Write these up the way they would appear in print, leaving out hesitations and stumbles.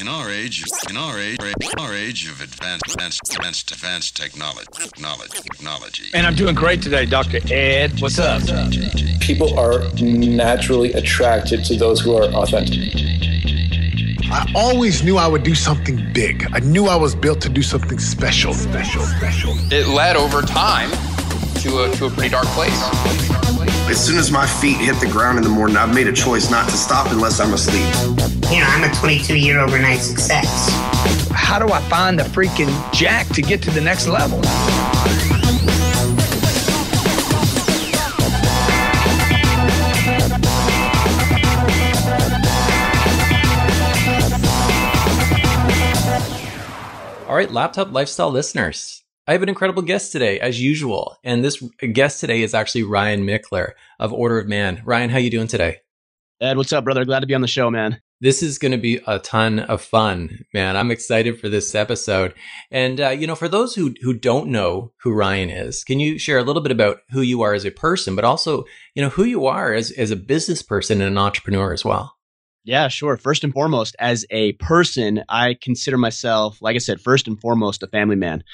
our age of advanced technology. And I'm doing great today, Dr. Ed. What's up? People are naturally attracted to those who are authentic. I always knew I would do something big. I knew I was built to do something special. It led over time to a pretty dark place. As soon as my feet hit the ground in the morning, I've made a choice not to stop unless I'm asleep. You know, I'm a 22-year overnight success. How do I find the freaking jack to get to the next level? All right, Laptop Lifestyle listeners, I have an incredible guest today, as usual. And this guest today is actually Ryan Michler of Order of Man. Ryan, how you doing today? Ed, what's up, brother? Glad to be on the show, man. This is going to be a ton of fun, man. I'm excited for this episode. And, for those who don't know who Ryan is, can you share a little bit about who you are as a person, but also, who you are as a business person and an entrepreneur as well? Yeah, sure. First and foremost, as a person, I consider myself, like I said, first and foremost, a family man,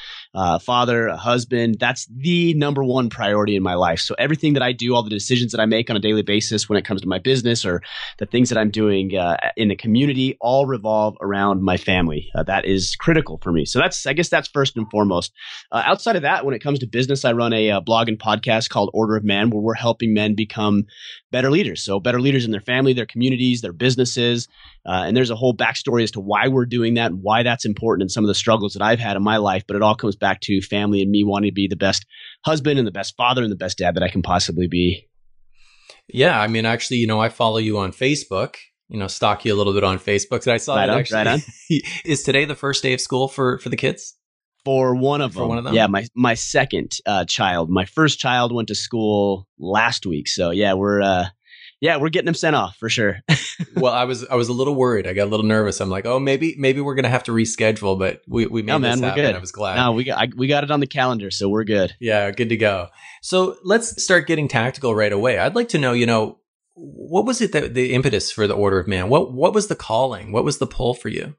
father, a husband. That's the number one priority in my life. So everything that I do, all the decisions that I make on a daily basis when it comes to my business or the things that I'm doing in the community, all revolve around my family. That is critical for me. So I guess that's first and foremost. Outside of that, when it comes to business, I run a blog and podcast called Order of Man, where we're helping men become better leaders. So better leaders in their family, their communities, their businesses. And there's a whole backstory as to why we're doing that and why that's important and some of the struggles that I've had in my life. But it all comes back to family and me wanting to be the best husband and the best father and the best dad that I can possibly be. Yeah. I mean, actually, I follow you on Facebook, stalk you a little bit on Facebook. And I saw right that on, actually. Right on. Is today the first day of school for the kids? For one of them. Yeah, my second child. My first child went to school last week. So yeah, we're getting them sent off for sure. Well, I was a little worried. I got a little nervous. I'm like, oh, maybe we're gonna have to reschedule, but we made this happen. Good. I was glad. No, we got it on the calendar, so we're good. Yeah, good to go. So let's start getting tactical right away. I'd like to know, what was it that the impetus for the Order of Man? What was the calling? What was the pull for you?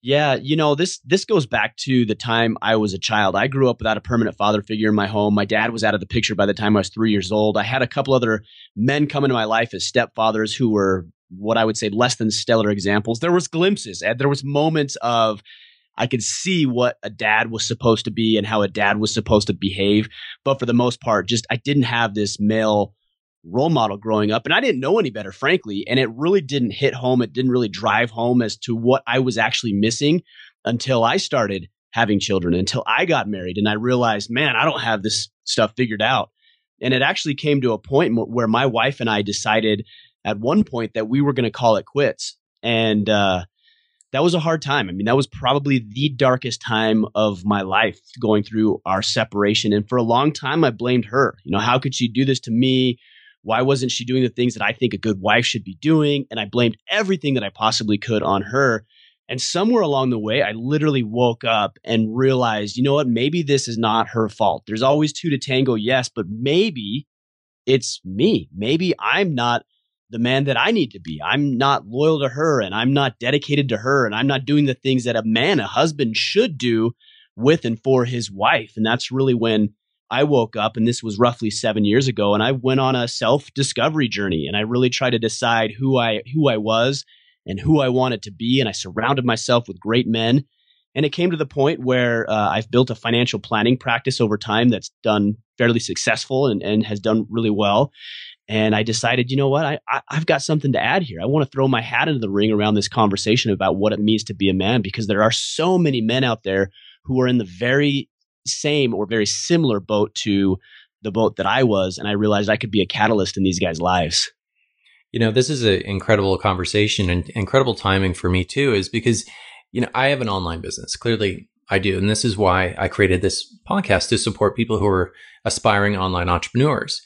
Yeah, this goes back to the time I was a child. I grew up without a permanent father figure in my home. My dad was out of the picture by the time I was 3 years old. I had a couple other men come into my life as stepfathers who were what I would say less than stellar examples. There was glimpses, and there was moments of I could see what a dad was supposed to be and how a dad was supposed to behave. But for the most part, I didn't have this male role model growing up, and I didn't know any better, frankly. And it really didn't hit home. It didn't really drive home as to what I was actually missing until I started having children, until I got married. And I realized, man, I don't have this stuff figured out. And it actually came to a point where my wife and I decided at one point that we were going to call it quits. And that was a hard time. I mean, that was probably the darkest time of my life, going through our separation. And for a long time, I blamed her. How could she do this to me? Why wasn't she doing the things that I think a good wife should be doing? And I blamed everything that I possibly could on her. And somewhere along the way, I literally woke up and realized, you know what? Maybe this is not her fault. There's always two to tango, yes, but maybe it's me. Maybe I'm not the man that I need to be. I'm not loyal to her, and I'm not dedicated to her, and I'm not doing the things that a husband should do with and for his wife. And that's really when I woke up, and this was roughly 7 years ago, and I went on a self-discovery journey, and I really tried to decide who I was and who I wanted to be, and I surrounded myself with great men. And it came to the point where I've built a financial planning practice over time that's done fairly successful and has done really well. And I decided, you know what, I've got something to add here. I want to throw my hat into the ring around this conversation about what it means to be a man, because there are so many men out there who are in the very same or very similar boat to the boat that I was. And I realized I could be a catalyst in these guys' lives. This is an incredible conversation and incredible timing for me too, is because, I have an online business. Clearly I do. And this is why I created this podcast, to support people who are aspiring online entrepreneurs.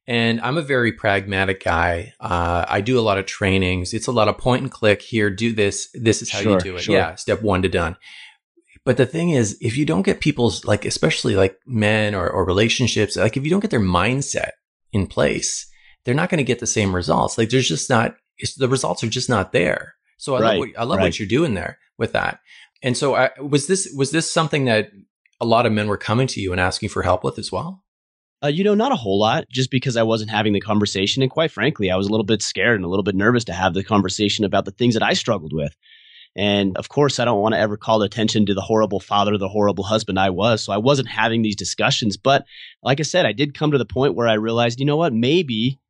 And I'm a very pragmatic guy. I do a lot of trainings. It's a lot of point and click here. Do this. This is how you do it. Sure. Yeah. Step 1 to done. But the thing is, if you don't get people's, especially men or relationships, if you don't get their mindset in place, they're not going to get the same results. There's just not, the results are just not there. So I love what you're doing there with that. And so was this something that a lot of men were coming to you and asking for help with as well? Not a whole lot, just because I wasn't having the conversation. And quite frankly, I was a little bit scared and a little bit nervous to have the conversation about the things that I struggled with. And of course, I don't want to ever call attention to the horrible father, the horrible husband I was. So I wasn't having these discussions. But like I said, I did come to the point where I realized, you know what, maybe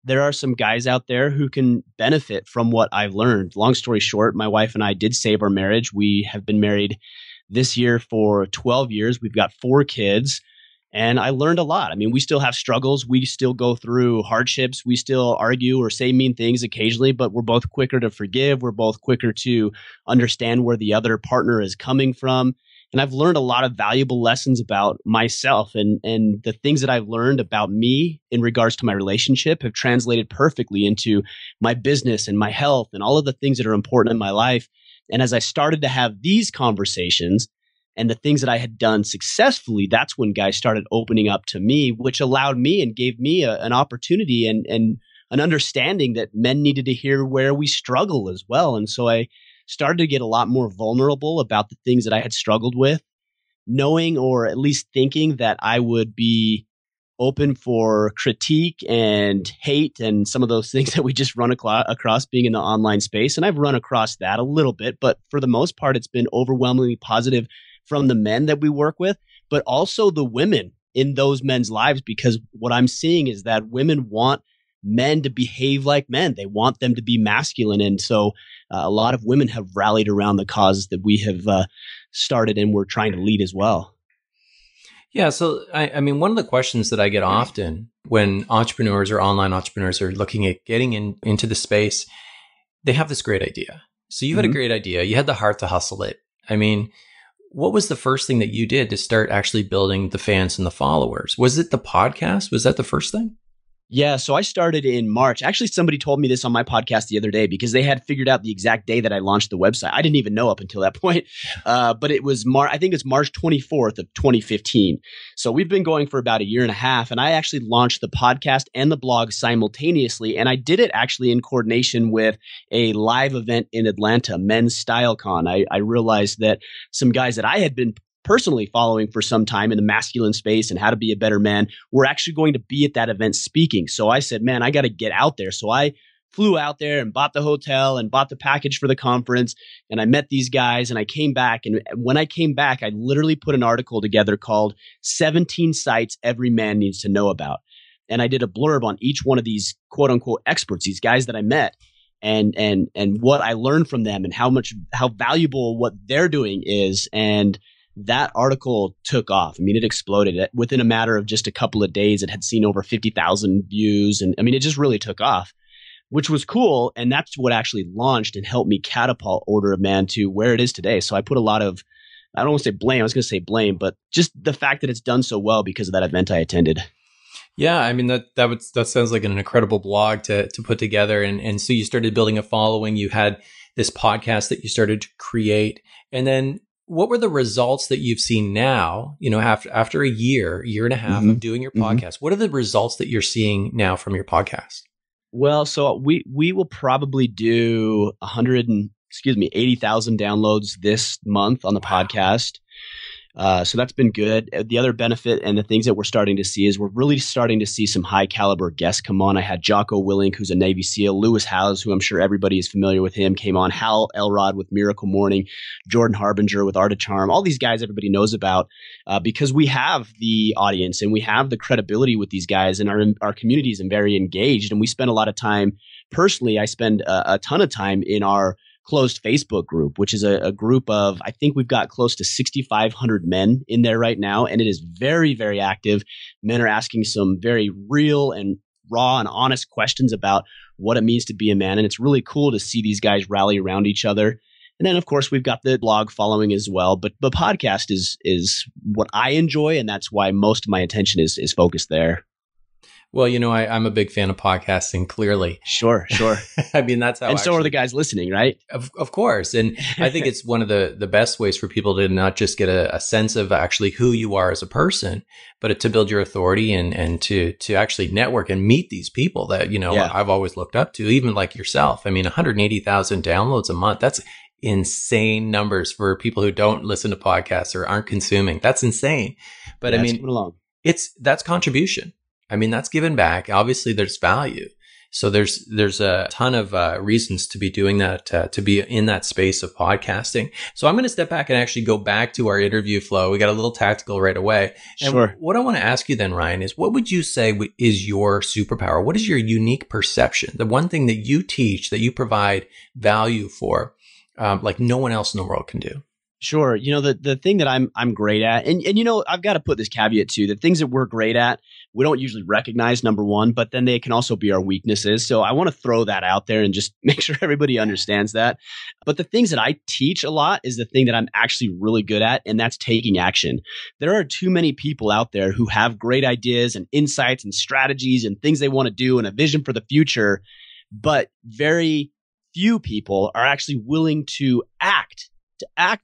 there are some guys out there who can benefit from what I've learned. Long story short, my wife and I did save our marriage. We have been married this year for 12 years. We've got 4 kids. And I learned a lot. I mean, we still have struggles. We still go through hardships. We still argue or say mean things occasionally, but we're both quicker to forgive. We're both quicker to understand where the other partner is coming from. And I've learned a lot of valuable lessons about myself, and the things that I've learned about me in regards to my relationship have translated perfectly into my business and my health and all of the things that are important in my life. And as I started to have these conversations, and the things that I had done successfully, that's when guys started opening up to me, which allowed me and gave me an opportunity and an understanding that men needed to hear where we struggle as well. And so I started to get a lot more vulnerable about the things that I had struggled with, knowing or at least thinking that I would be open for critique and hate and some of those things that we just run across being in the online space. And I've run across that a little bit, but for the most part, it's been overwhelmingly positive from the men that we work with, but also the women in those men's lives, because what I'm seeing is that women want men to behave like men. They want them to be masculine. And so a lot of women have rallied around the causes that we have started and we're trying to lead as well. Yeah. So, I mean, one of the questions that I get often when entrepreneurs or online entrepreneurs are looking at getting into the space, they have this great idea. So you had a great idea. You had the heart to hustle it. I mean, what was the first thing that you did to start actually building the fans and the followers? Was it the podcast? Was that the first thing? Yeah, so I started in March. Actually, somebody told me this on my podcast the other day because they had figured out the exact day that I launched the website. I didn't even know up until that point, but it was I think it's March 24th of 2015. So we've been going for about a year and a half, and I actually launched the podcast and the blog simultaneously, and I did it actually in coordination with a live event in Atlanta, Men's Style Con. I realized that some guys that I had been personally following for some time in the masculine space and how to be a better man, we're actually going to be at that event speaking. So I said, man, I got to get out there. So I flew out there and bought the hotel and bought the package for the conference. And I met these guys and I came back. And when I came back, I literally put an article together called 17 Sites Every Man Needs to Know About. And I did a blurb on each one of these quote unquote experts, these guys that I met, and what I learned from them and how valuable what they're doing is. And that article took off. I mean, it exploded. Within a matter of just a couple of days, it had seen over 50,000 views. And I mean, it just really took off, which was cool. And that's what actually launched and helped me catapult Order of Man to where it is today. So I put a lot of, I don't want to say blame, I was going to say blame, but just the fact that it's done so well because of that event I attended. Yeah, I mean, that sounds like an incredible blog to put together. And so you started building a following. You had this podcast that you started to create. And then what were the results that you've seen now, after a year and a half of doing your podcast? What are the results that you're seeing now from your podcast? Well, so we will probably do 80,000 downloads this month on the podcast. So that's been good. The other benefit and the things that we're starting to see is we're really starting to see some high caliber guests come on. I had Jocko Willink, who's a Navy SEAL, Lewis Howes, who I'm sure everybody is familiar with him, came on, Hal Elrod with Miracle Morning, Jordan Harbinger with Art of Charm, all these guys everybody knows about because we have the audience and we have the credibility with these guys, and our communities and very engaged. And we spend a lot of time, personally, I spend a ton of time in our closed Facebook group, which is a group of, I think we've got close to 6,500 men in there right now. And it is very, very active. Men are asking some very real and raw and honest questions about what it means to be a man. And it's really cool to see these guys rally around each other. And then, of course, we've got the blog following as well. But the podcast is what I enjoy. And that's why most of my attention is focused there. Well, I'm a big fan of podcasting, clearly. Sure. I mean, that's how. And so are the guys listening, right? Of course. And I think it's one of the best ways for people to not just get a sense of actually who you are as a person, but to build your authority and to actually network and meet these people that, I've always looked up to, even like yourself. I mean, 180,000 downloads a month. That's insane numbers for people who don't listen to podcasts or aren't consuming. That's insane. But I mean, that's contribution. I mean, that's given back. Obviously, there's value. So there's a ton of reasons to be doing that, to be in that space of podcasting. So I'm going to step back and actually go back to our interview flow. We got a little tactical right away. And sure. What I want to ask you then, Ryan, is what would you say is your superpower? What is your unique perception? The one thing that you teach, that you provide value for, like no one else in the world can do? Sure. The thing that I'm great at, and I've got to put this caveat too, the things that we're great at, we don't usually recognize, number one, but then they can also be our weaknesses. So I want to throw that out there and just make sure everybody understands that. But the things that I teach a lot is the thing that I'm actually really good at, and that's taking action. There are too many people out there who have great ideas and insights and strategies and things they want to do and a vision for the future, but very few people are actually willing to act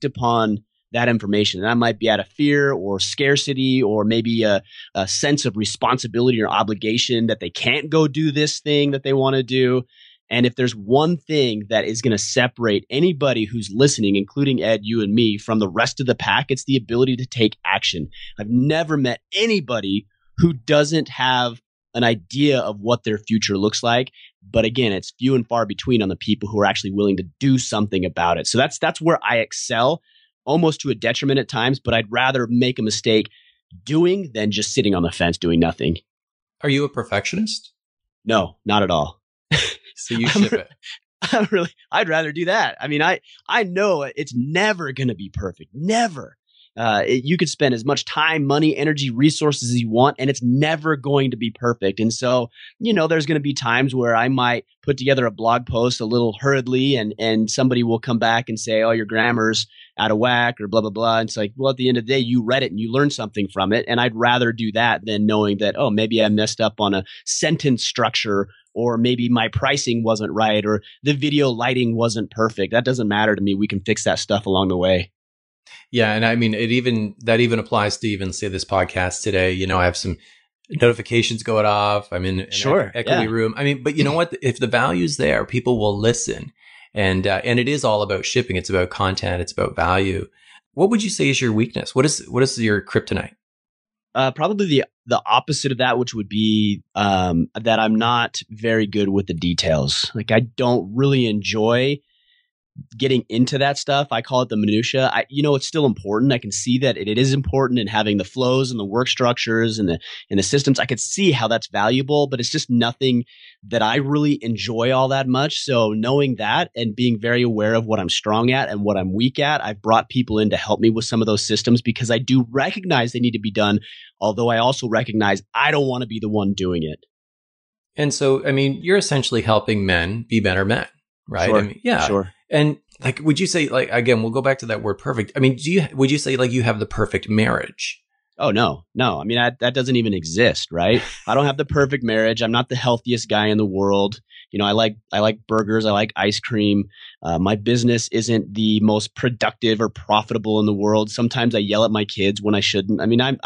upon that information. And that might be out of fear or scarcity, or maybe a sense of responsibility or obligation that they can't go do this thing that they want to do. And if there's one thing that is going to separate anybody who's listening, including Ed, you and me, from the rest of the pack, it's the ability to take action. I've never met anybody who doesn't have an idea of what their future looks like. But again, it's few and far between on the people who are actually willing to do something about it. So that's where I excel, almost to a detriment at times, but I'd rather make a mistake doing than just sitting on the fence doing nothing. Are you a perfectionist? No, not at all. So you ship it. I'd rather do that. I mean, I know it's never going to be perfect. Never. You could spend as much time, money, energy, resources as you want, and it's never going to be perfect. And so, there's going to be times where I might put together a blog post a little hurriedly, and somebody will come back and say, oh, your grammar's out of whack or blah, blah, blah. And it's like, well, at the end of the day, you read it and you learned something from it. And I'd rather do that than knowing that, oh, maybe I messed up on a sentence structure, or maybe my pricing wasn't right, or the video lighting wasn't perfect. That doesn't matter to me. We can fix that stuff along the way. Yeah. And I mean, that even applies to even say this podcast today. I have some notifications going off. I'm in an equity room. I mean, but you know what? If the value's there, people will listen. And it is all about shipping. It's about content. It's about value. What would you say is your weakness? What is your kryptonite? Probably the opposite of that, which would be that I'm not very good with the details. Like, I don't really enjoy getting into that stuff. I call it the minutia. It's still important. I can see that it is important, in having the flows and the work structures and the systems. I could see how that's valuable, but it's just nothing that I really enjoy all that much. So knowing that and being very aware of what I'm strong at and what I'm weak at, I've brought people in to help me with some of those systems, because I do recognize they need to be done. Although I also recognize I don't want to be the one doing it. And so, I mean, you're essentially helping men be better men, right? Sure, I mean, yeah. Sure. And like, would you say, like, again, we'll go back to that word perfect. I mean, would you say like you have the perfect marriage? Oh, no. I mean, that doesn't even exist, right? I don't have the perfect marriage. I'm not the healthiest guy in the world. I like burgers. I like ice cream. My business isn't the most productive or profitable in the world. Sometimes I yell at my kids when I shouldn't. I mean, I'm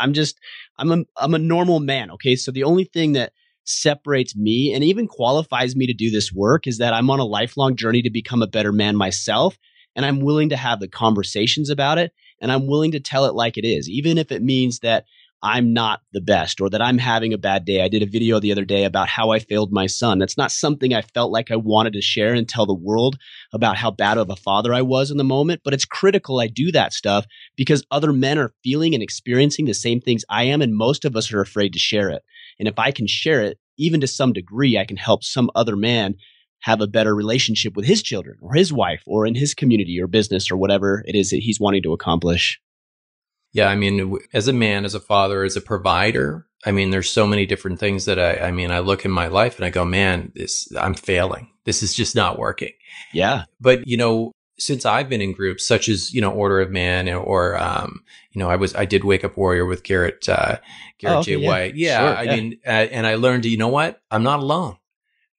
a normal man. Okay. So the only thing that separates me and even qualifies me to do this work is that I'm on a lifelong journey to become a better man myself. And I'm willing to have the conversations about it. And I'm willing to tell it like it is, even if it means that I'm not the best or that I'm having a bad day. I did a video the other day about how I failed my son. That's not something I felt like I wanted to share and tell the world about how bad of a father I was in the moment. But it's critical I do that stuff because other men are feeling and experiencing the same things I am. And most of us are afraid to share it. And if I can share it, even to some degree, I can help some other man have a better relationship with his children or his wife or in his community or business or whatever it is that he's wanting to accomplish. Yeah, I mean, as a man, as a father, as a provider, I mean, there's so many different things that I look in my life and I go, man, I'm failing. This is just not working. Yeah. But, since I've been in groups such as, Order of Man or, I did Wake Up Warrior with Garrett J. White. Yeah. Sure, and I learned, you know what? I'm not alone.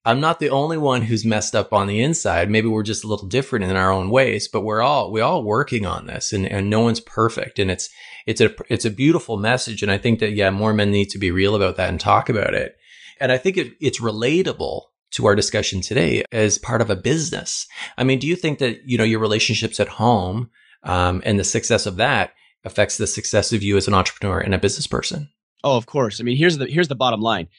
I'm not the only one who's messed up on the inside. Maybe we're just a little different in our own ways, but we all working on this, and no one's perfect. And it's a beautiful message. And I think that, more men need to be real about that and talk about it. And I think it's relatable to our discussion today as part of a business. I mean, do you think that, your relationships at home, and the success of that affects the success of you as an entrepreneur and a business person? Oh, of course. I mean, here's the bottom line.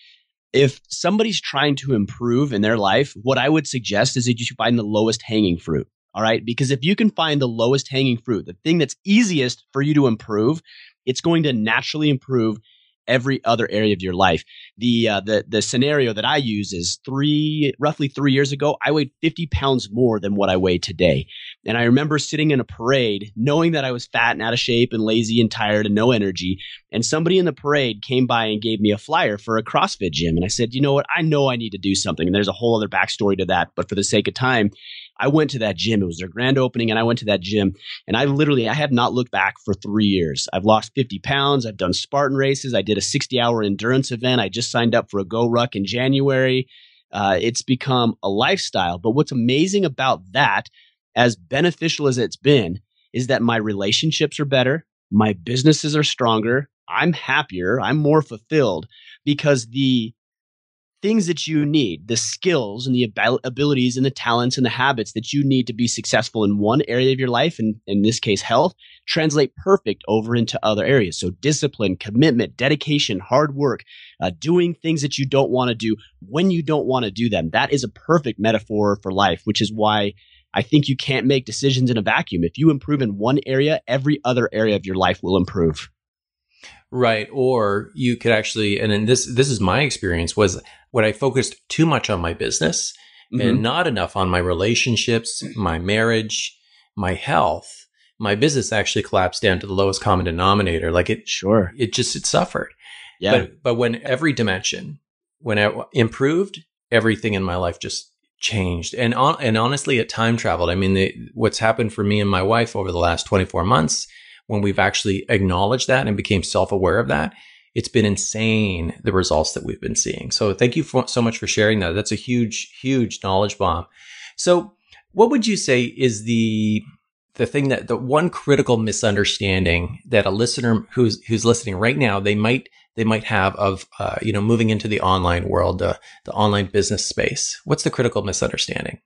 If somebody's trying to improve in their life, what I would suggest is that you should find the lowest hanging fruit. All right. Because if you can find the lowest hanging fruit, the thing that's easiest for you to improve, it's going to naturally improve every other area of your life. The scenario that I use is roughly 3 years ago, I weighed 50 pounds more than what I weigh today. And I remember sitting in a parade, knowing that I was fat and out of shape and lazy and tired and no energy. And somebody in the parade came by and gave me a flyer for a CrossFit gym. And I said, you know what? I know I need to do something. And there's a whole other backstory to that. But for the sake of time, I went to that gym. It was their grand opening, and I went to that gym. And I have not looked back for 3 years. I've lost 50 pounds. I've done Spartan races. I did a 60-hour endurance event. I just signed up for a Go Ruck in January. It's become a lifestyle. But what's amazing about that, as beneficial as it's been, is that my relationships are better. My businesses are stronger. I'm happier. I'm more fulfilled because the things that you need, the skills and the abilities and the talents and the habits that you need to be successful in one area of your life, and in this case, health, translate perfect over into other areas. So discipline, commitment, dedication, hard work, doing things that you don't want to do when you don't want to do them. That is a perfect metaphor for life, which is why I think you can't make decisions in a vacuum. If you improve in one area, every other area of your life will improve. Right. Or you could actually, and then this is my experience, was when I focused too much on my business and not enough on my relationships, my marriage, my health, my business actually collapsed down to the lowest common denominator. Like it suffered. Yeah. But when every dimension, when I improved, everything in my life just changed. And honestly, it time traveled. I mean, what's happened for me and my wife over the last 24 months, when we've actually acknowledged that and became self-aware of that, it's been insane, the results that we've been seeing. So thank you so much for sharing that. That's a huge, huge knowledge bomb. So what would you say is the thing that the one critical misunderstanding that a listener who's listening right now, they might have of, moving into the online world, the online business space? What's the critical misunderstanding?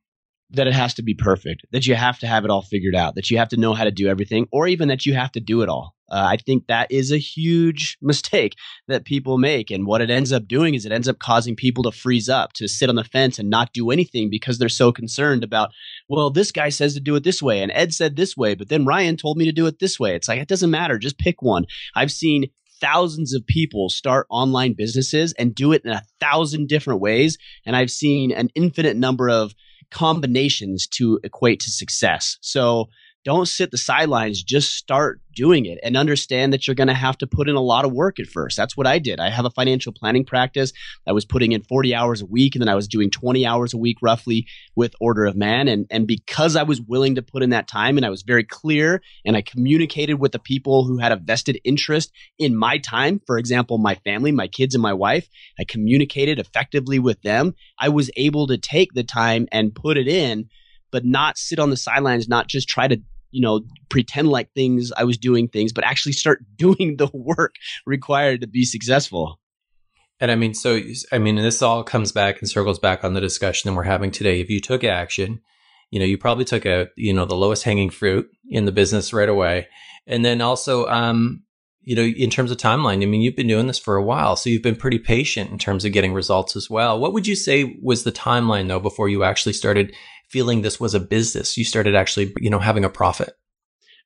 That it has to be perfect, that you have to have it all figured out, that you have to know how to do everything, or even that you have to do it all. I think that is a huge mistake that people make. And what it ends up doing is it ends up causing people to freeze up, to sit on the fence and not do anything because they're so concerned about, well, this guy says to do it this way and Ed said this way, but then Ryan told me to do it this way. It's like, it doesn't matter. Just pick one. I've seen thousands of people start online businesses and do it in 1,000 different ways. And I've seen an infinite number of combinations to equate to success. So don't sit the sidelines, just start doing it and understand that you're going to have to put in a lot of work at first. That's what I did. I have a financial planning practice. I was putting in 40 hours a week, and then I was doing 20 hours a week roughly with Order of Man. And because I was willing to put in that time and I was very clear and I communicated with the people who had a vested interest in my time, for example, my family, my kids and my wife, I communicated effectively with them. I was able to take the time and put it in, but not sit on the sidelines, not just try to pretend like I was doing things, but actually start doing the work required to be successful. And this all comes back and circles back on the discussion that we're having today. If you took action, you probably took out, the lowest hanging fruit in the business right away. And then also, in terms of timeline, you've been doing this for a while, so you've been pretty patient in terms of getting results as well. What would you say was the timeline though, before you actually started feeling this was a business? You started actually, having a profit?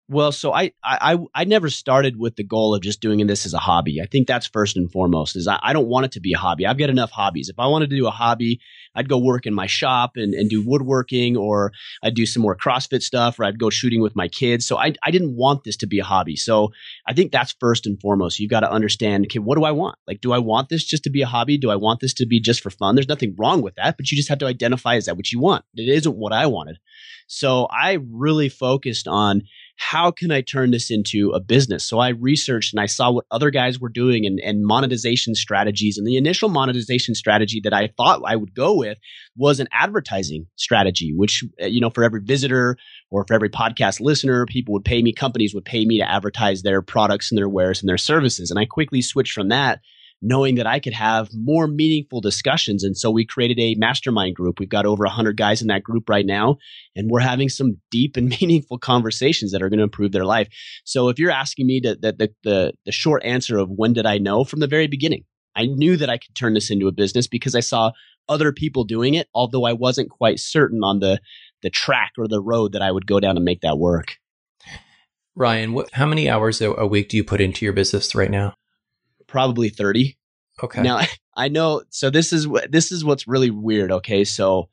Well, so I never started with the goal of just doing this as a hobby. I think that's first and foremost is I don't want it to be a hobby. I've got enough hobbies. If I wanted to do a hobby, I'd go work in my shop and do woodworking, or I'd do some more CrossFit stuff, or I'd go shooting with my kids. So I didn't want this to be a hobby. So I think that's first and foremost. You've got to understand, okay, what do I want? Like, do I want this just to be a hobby? Do I want this to be just for fun? There's nothing wrong with that, but you just have to identify, is that what you want? It isn't what I wanted. So I really focused on, how can I turn this into a business? So I researched and I saw what other guys were doing and monetization strategies. And the initial monetization strategy that I thought I would go with was an advertising strategy, which, for every visitor or for every podcast listener, companies would pay me to advertise their products and their wares and their services. And I quickly switched from that, knowing that I could have more meaningful discussions. And so we created a mastermind group. We've got over 100 guys in that group right now, and we're having some deep and meaningful conversations that are going to improve their life. So if you're asking me the short answer of when did I know, from the very beginning, I knew that I could turn this into a business because I saw other people doing it, although I wasn't quite certain on the track or the road that I would go down to make that work. Ryan, how many hours a week do you put into your business right now? Probably 30. Okay. Now I know. So this is what's really weird. Okay. So,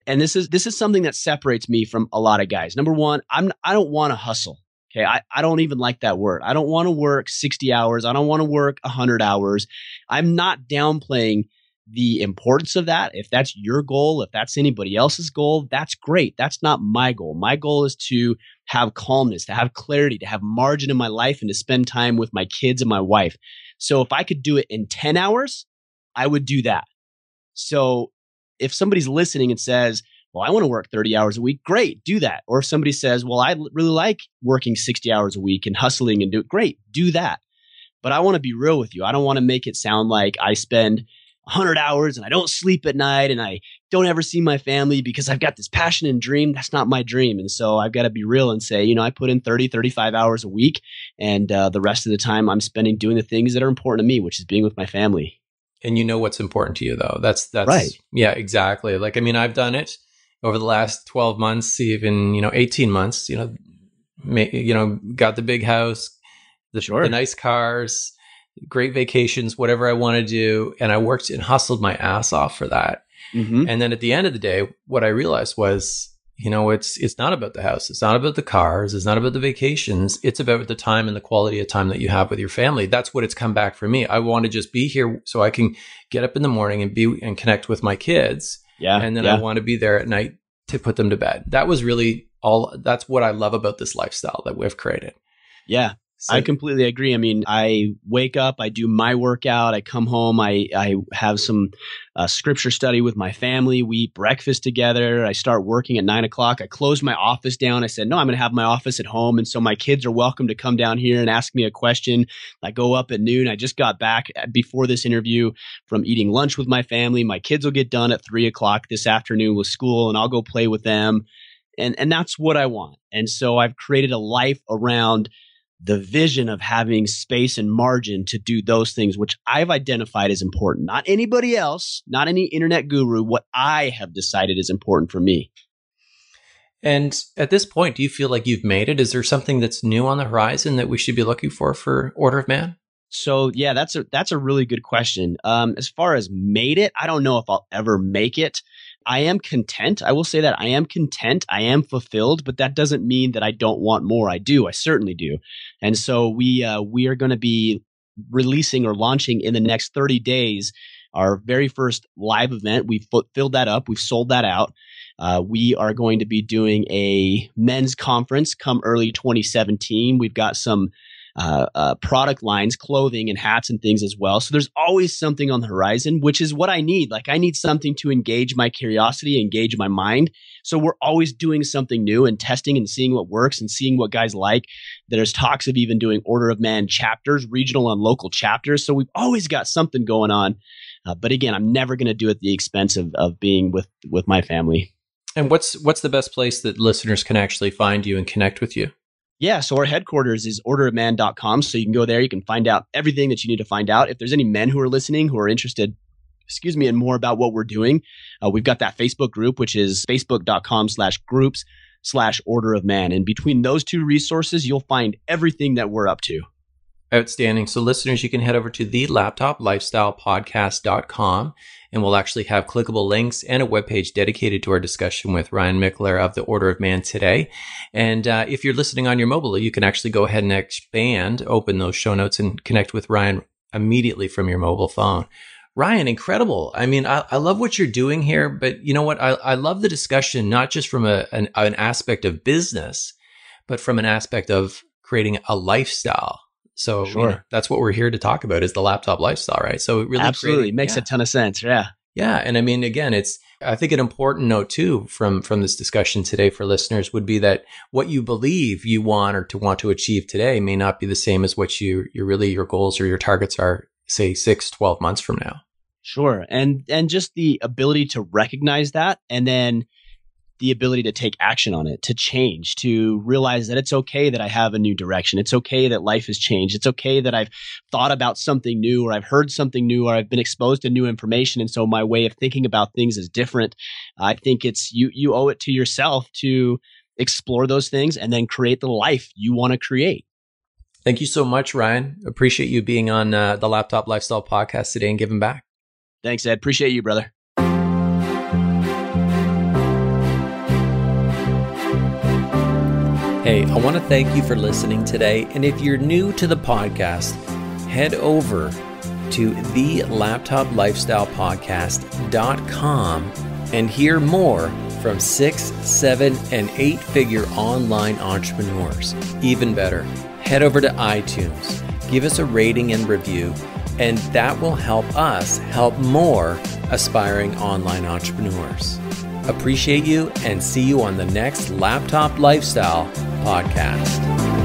and this is something that separates me from a lot of guys. Number one, I don't want to hustle. Okay. I don't even like that word. I don't want to work 60 hours. I don't want to work 100 hours. I'm not downplaying the importance of that. If that's your goal, if that's anybody else's goal, that's great. That's not my goal. My goal is to have calmness, to have clarity, to have margin in my life, and to spend time with my kids and my wife. So if I could do it in 10 hours, I would do that. So if somebody's listening and says, well, I want to work 30 hours a week, great, do that. Or if somebody says, well, I really like working 60 hours a week and hustling and do it, great, do that. But I want to be real with you. I don't want to make it sound like I spend 100 hours and I don't sleep at night and I don't ever see my family because I've got this passion and dream. That's not my dream. And so I've got to be real and say, I put in 30, 35 hours a week, and the rest of the time I'm spending doing the things that are important to me, which is being with my family. And you know what's important to you, though. That's right. Yeah, exactly. Like, I've done it over the last 12 months, even, 18 months, got the big house, the nice cars, great vacations, whatever I want to do. And I worked and hustled my ass off for that. Mm-hmm. And then at the end of the day, what I realized was, it's not about the house. It's not about the cars. It's not about the vacations. It's about the time and the quality of time that you have with your family. That's what it's come back for me. I want to just be here so I can get up in the morning and connect with my kids. Yeah. And then I want to be there at night to put them to bed. That was really that's what I love about this lifestyle that we've created. Yeah. So, I completely agree. I wake up, I do my workout, I come home, I have some scripture study with my family. We eat breakfast together. I start working at 9:00. I close my office down. I said, no, I'm going to have my office at home. And so my kids are welcome to come down here and ask me a question. I go up at noon. I just got back before this interview from eating lunch with my family. My kids will get done at 3:00 this afternoon with school, and I'll go play with them. And that's what I want. And so I've created a life around the vision of having space and margin to do those things, which I've identified as important. Not anybody else, not any internet guru, what I have decided is important for me. And at this point, do you feel like you've made it? Is there something that's new on the horizon that we should be looking for Order of Man? So yeah, that's a really good question. As far as made it, I don't know if I'll ever make it. I am content. I will say that I am content. I am fulfilled, but that doesn't mean that I don't want more. I do. I certainly do. And so we are going to be releasing or launching in the next 30 days our very first live event. We've filled that up. We've sold that out. We are going to be doing a men's conference come early 2017. We've got some product lines, clothing and hats and things as well. So there's always something on the horizon, which is what I need. Like, I need something to engage my curiosity, engage my mind. So we're always doing something new and testing and seeing what works and seeing what guys like. There's talks of even doing Order of Man chapters, regional and local chapters. So we've always got something going on. But again, I'm never going to do it at the expense of being with my family. And what's the best place that listeners can actually find you and connect with you? Yeah, so our headquarters is orderofman.com. So you can go there. You can find out everything that you need to find out. If there's any men who are listening who are interested, in more about what we're doing, we've got that Facebook group, which is facebook.com/groups patreon.com/Order of Man. And between those two resources, you'll find everything that we're up to. Outstanding. So listeners, you can head over to thelaptoplifestylepodcast.com, and we'll actually have clickable links and a webpage dedicated to our discussion with Ryan Michler of the Order of Man today. And if you're listening on your mobile, you can actually go ahead and open those show notes and connect with Ryan immediately from your mobile phone. Ryan, incredible. I mean, I love what you're doing here, but you know what? I love the discussion, not just from an aspect of business, but from an aspect of creating a lifestyle. So Sure. That's what we're here to talk about, is the laptop lifestyle, right? So it really absolutely makes a ton of sense. Yeah. Yeah. And I mean, again, I think an important note too from this discussion today for listeners would be that what you believe you want to achieve today may not be the same as what your goals or your targets are, say 6, 12 months from now. Sure. And just the ability to recognize that, and then the ability to take action on it, to change, to realize that it's okay that I have a new direction. It's okay that life has changed. It's okay that I've thought about something new, or I've heard something new, or I've been exposed to new information. And so my way of thinking about things is different. I think it's you owe it to yourself to explore those things and then create the life you want to create. Thank you so much, Ryan. Appreciate you being on the Laptop Lifestyle Podcast today and giving back. Thanks, Ed. Appreciate you, brother. Hey, I want to thank you for listening today. And if you're new to the podcast, head over to thelaptoplifestylepodcast.com and hear more from 6, 7, and 8-figure online entrepreneurs. Even better, head over to iTunes, give us a rating and review, and that will help us help more aspiring online entrepreneurs. Appreciate you, and see you on the next Laptop Lifestyle Podcast.